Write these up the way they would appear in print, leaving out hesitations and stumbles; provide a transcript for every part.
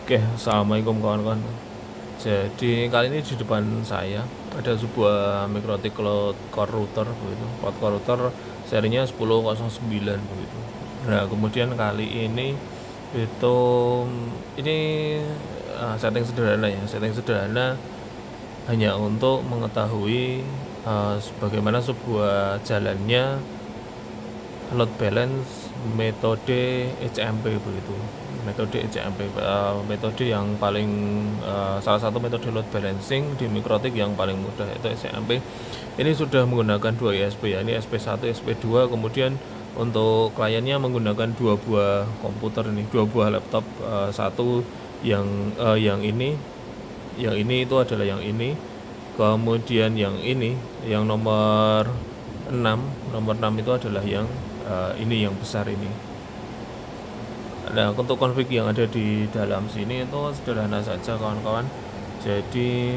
Oke, assalamualaikum kawan-kawan. Jadi kali ini di depan saya ada sebuah Mikrotik Cloud Core Router begitu. Cloud Core Router serinya 1009 begitu. Nah, kemudian kali ini itu ini setting sederhana ya. Setting sederhana hanya untuk mengetahui bagaimana sebuah jalannya load balance metode HMP begitu. Metode HMP metode yang paling salah satu metode load balancing di Mikrotik yang paling mudah yaitu HMP. Ini sudah menggunakan dua ISP ya, ini SP1 SP2. Kemudian untuk kliennya menggunakan dua buah komputer, ini dua buah laptop, satu yang ini itu adalah yang ini, kemudian yang ini yang nomor 6 itu adalah yang ini yang besar ini. Nah, untuk config yang ada di dalam sini itu sederhana saja kawan-kawan. Jadi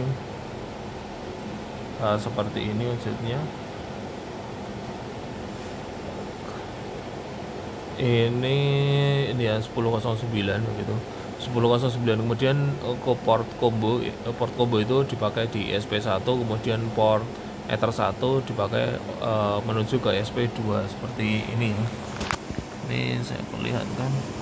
seperti ini wujudnya. Ini ya 1009 begitu. 1009 kemudian ke port combo itu dipakai di ESP1, kemudian port Ether 1 dipakai menuju ke ESP2 seperti ini ya. Ini saya perlihatkan.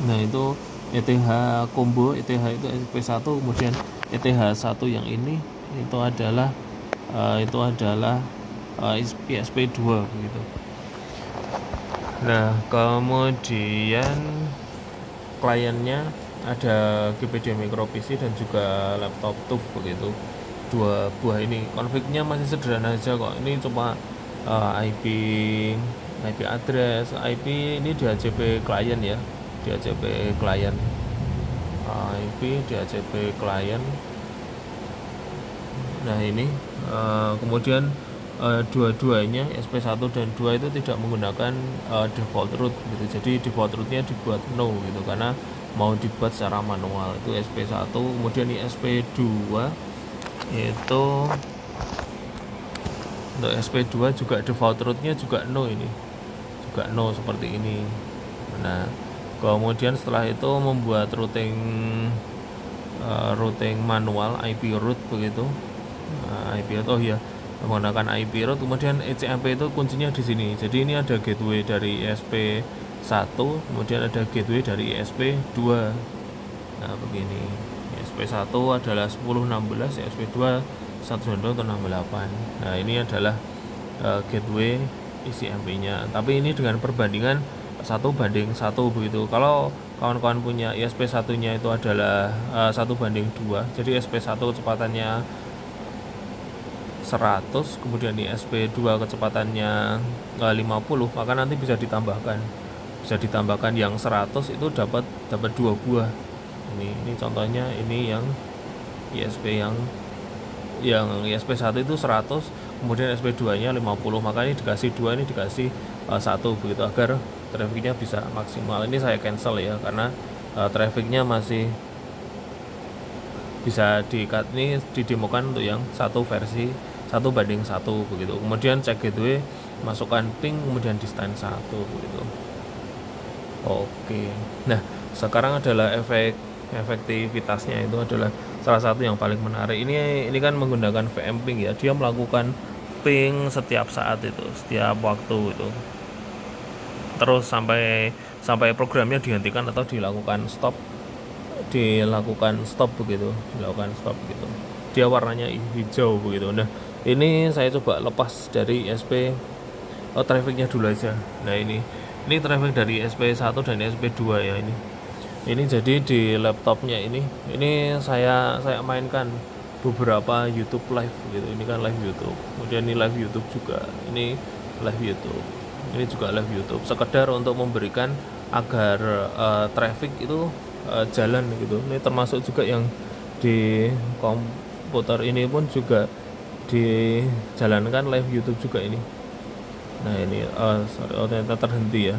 Nah itu ETH combo, ETH itu SP1, kemudian ETH1 yang ini itu adalah ISP2 begitu. Nah, kemudian kliennya ada GPD micro PC dan juga laptop TUF begitu. Dua buah ini. Config-nya masih sederhana aja kok. Ini cuma IP address, IP ini DHCP klien ya. DHCP klien. IP DHCP klien. Nah, ini kemudian dua-duanya SP1 dan 2 itu tidak menggunakan default root gitu. Jadi default rootnya dibuat no gitu karena mau dibuat secara manual. Itu SP1. Kemudian di SP2 itu untuk SP2 juga default rootnya juga no, ini juga no seperti ini. Nah, kemudian setelah itu membuat routing manual IP root begitu. IP root menggunakan IP root. Kemudian HCMP itu kuncinya di sini. Jadi ini ada gateway dari ESP1, kemudian ada gateway dari ESP2. Nah, begini. ESP1 adalah 1016, ESP2 192 atau 68. Nah, ini adalah gateway ICMP-nya. Tapi ini dengan perbandingan 1:1 begitu. Kalau kawan-kawan punya ISP1-nya itu adalah 1:2. Jadi SP1 kecepatannya 100, kemudian di SP2 kecepatannya 50, maka nanti bisa ditambahkan yang 100 itu dapat 2 buah. Ini contohnya, ini yang ISP yang ISP1 itu 100, kemudian SP2-nya 50, maka ini dikasih 2, ini dikasih 1 begitu agar trafficnya bisa maksimal. Ini saya cancel ya karena trafficnya masih bisa di-cut. Ini didemokan untuk yang 1:1 begitu. Kemudian cek gateway, masukkan ping, kemudian distance 1 begitu. Oke. Nah, sekarang adalah efektivitasnya itu adalah salah satu yang paling menarik. Ini kan menggunakan VM ping ya. Dia melakukan ping setiap saat itu, setiap waktu itu. Terus sampai programnya dihentikan atau dilakukan stop begitu. Dia warnanya hijau begitu. Nah, ini saya coba lepas dari ISP trafficnya dulu aja. Nah, ini traffic dari SP1 dan SP2 ya ini. Ini jadi di laptopnya ini saya mainkan beberapa YouTube live gitu. Ini kan live YouTube. Kemudian ini live YouTube juga. Ini live YouTube. Ini juga live YouTube. Sekedar untuk memberikan agar traffic itu jalan gitu. Ini termasuk juga yang di komputer ini pun juga dijalankan live YouTube juga ini. Nah, ini ternyata terhenti ya.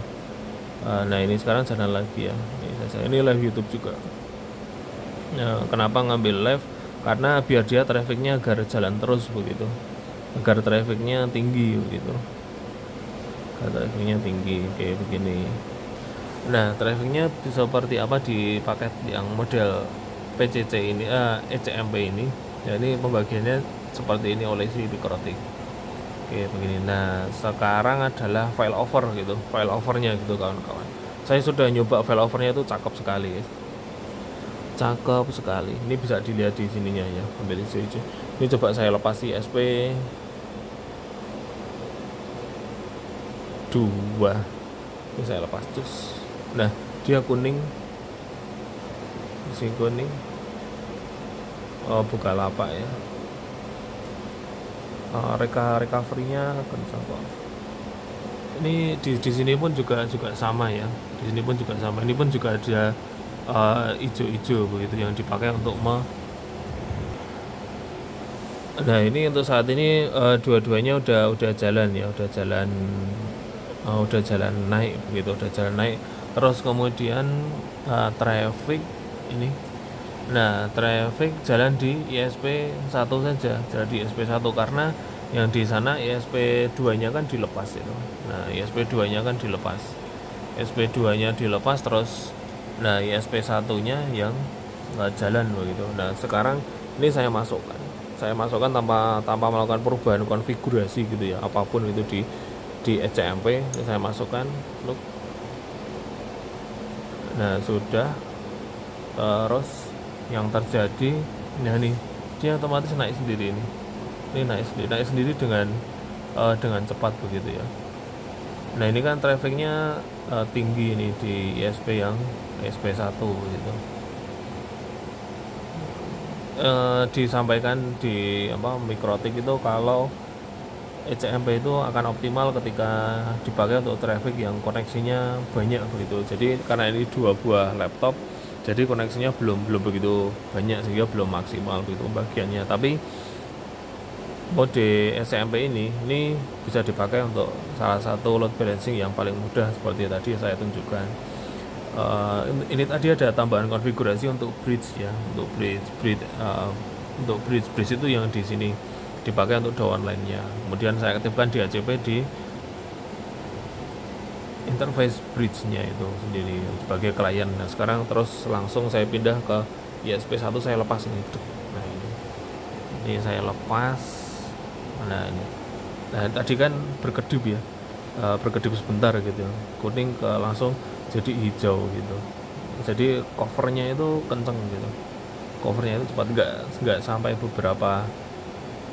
Nah, ini sekarang jalan lagi ya. Ini live YouTube juga. Nah, kenapa ngambil live? Karena biar dia trafficnya agar jalan terus begitu, agar trafficnya tinggi begitu. Trafficnya tinggi kayak begini. Nah, trafficnya seperti apa di paket yang model PCC ini, ECMP ini. Ya, ini pembagiannya seperti ini oleh si Mikrotik. Oke, begini. Nah, sekarang adalah file over gitu, file overnya gitu kawan-kawan. Saya sudah nyoba file overnya itu cakep sekali, guys. Cakep sekali. Ini bisa dilihat di sininya ya, ambil hijau-hijau. Ini coba saya lepas ISP 2. Ini saya lepas terus. Nah, dia kuning, isi kuning. Oh, Bukalapak ya. Recovery-nya kencang kok. Ini di sini pun juga sama ya. Di sini pun juga sama. Ini pun juga ada hijau-hijau begitu yang dipakai untuk Nah, ini untuk saat ini dua-duanya udah jalan ya, udah jalan naik begitu, udah jalan naik. Terus kemudian traffic ini. Nah, traffic jalan di ISP 1 saja, jalan di ISP 1 karena yang di sana ISP 2-nya kan dilepas itu. Nah, ISP 2-nya kan dilepas. ISP 2-nya dilepas terus ISP 1-nya yang nggak jalan begitu. Nah, sekarang ini saya masukkan tanpa melakukan perubahan konfigurasi gitu ya, apapun itu di ECMP. Saya masukkan look. Nah, sudah. Terus yang terjadi, nah nih dia otomatis naik sendiri ini naik sendiri dengan cepat begitu ya. Nah, ini kan trafficnya tinggi ini di ISP yang ISP 1 gitu. Disampaikan di Mikrotik itu kalau ECMP itu akan optimal ketika dipakai untuk traffic yang koneksinya banyak begitu. Jadi karena ini 2 buah laptop, jadi koneksinya belum begitu banyak sehingga belum maksimal begitu pembagiannya. Tapi mode ECMP ini bisa dipakai untuk salah satu load balancing yang paling mudah seperti tadi saya tunjukkan. Ini tadi ada tambahan konfigurasi untuk bridge ya, untuk bridge itu yang di sini dipakai untuk downline-nya. Kemudian saya aktifkan DHCP di interface bridge-nya itu sendiri sebagai klien. Nah, sekarang terus langsung saya pindah ke ISP1, saya lepas ini. Nah, ini saya lepas. Nah, ini. Nah, tadi kan berkedip ya. Berkedip sebentar gitu. Kuning ke langsung jadi hijau gitu. Jadi covernya itu kenceng gitu. Covernya itu cepat, nggak sampai beberapa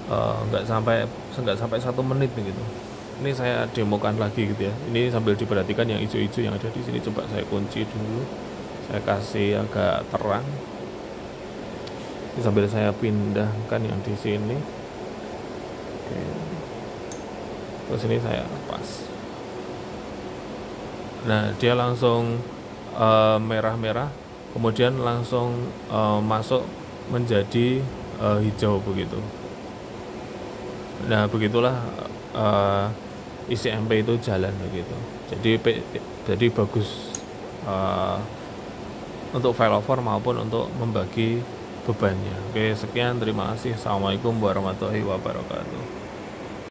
nggak sampai 1 menit gitu. Ini saya demokan lagi gitu ya. Ini sambil diperhatikan yang hijau-hijau yang ada di sini. Coba saya kunci dulu. Saya kasih agak terang. Ini sambil saya pindahkan yang di sini. Oke. Terus ini saya lepas. Nah, dia langsung merah-merah, kemudian langsung masuk menjadi hijau begitu. Nah, begitulah ICMP itu jalan begitu. Jadi bagus untuk failover maupun untuk membagi bebannya. Oke, sekian, terima kasih. Assalamualaikum warahmatullahi wabarakatuh.